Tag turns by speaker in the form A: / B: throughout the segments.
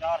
A: 4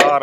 A: 4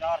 A: 4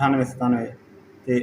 A: 98-97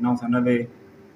A: 990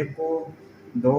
A: 1 2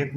A: 1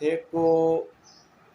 A: 1